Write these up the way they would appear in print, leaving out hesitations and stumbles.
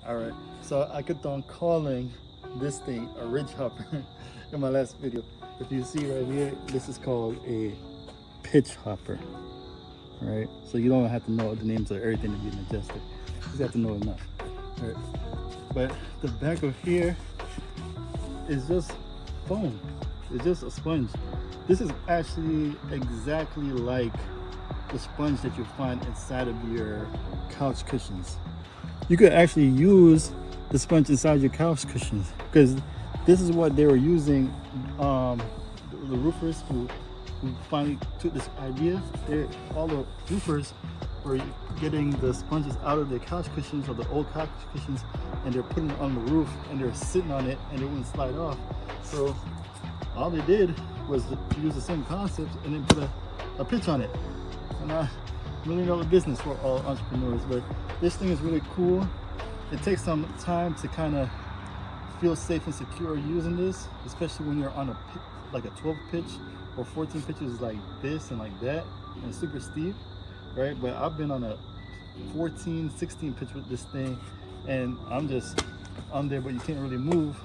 All right, so I kept on calling this thing a ridge hopper in my last video. If you see right here, this is called a pitch hopper, right? So you don't have to know the names of everything to be an adjuster. You just have to know enough, right? But the back of here is just foam. It's just a sponge. This is actually exactly like the sponge that you find inside of your couch cushions. You could actually use the sponge inside your couch cushions because this is what they were using. The roofers who finally took this idea, all the roofers were getting the sponges out of their couch cushions or the old couch cushions, and they're putting it on the roof and they're sitting on it and it wouldn't slide off. So all they did was use the same concept and then put a pitch on it. And $1 million business for all entrepreneurs. But this thing is really cool. It takes some time to kind of feel safe and secure using this, especially when you're on like a 12 pitch or 14 pitches like this and like that, and it's super steep, right? But I've been on a 14, 16 pitch with this thing, and I'm just on there, but you can't really move,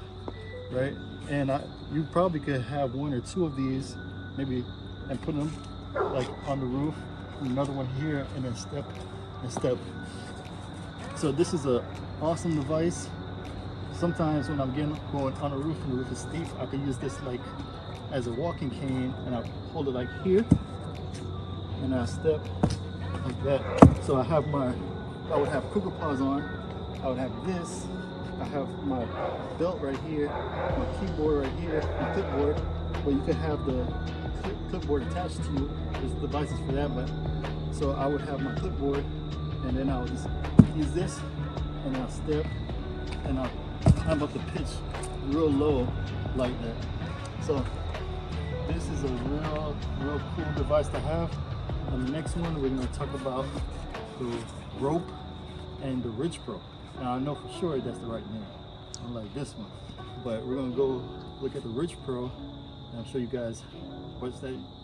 right? And you probably could have 1 or 2 of these, maybe, and put them like on the roof. Another one here, and then step and step. So this is a awesome device. Sometimes when I'm going on a roof and the roof is steep, I could use this like as a walking cane, and I'll hold it like here, and I'll step like that. So I would have cooker paws on. I would have this. I have my belt right here, my keyboard right here, my clipboard. But you could have the clipboard attached to you. There's devices for that, but so I would have my clipboard, and then I'll just use this, and I'll step, and I'll climb up the pitch real low like that. So this is a real cool device to have. On the next one, we're going to talk about the rope and the Ridge Pro. Now I know for sure that's the right name, unlike this one, but we're going to go look at the Ridge Pro, and I'll show you guys what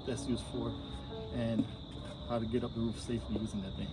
that's used for and how to get up the roof safely using that thing.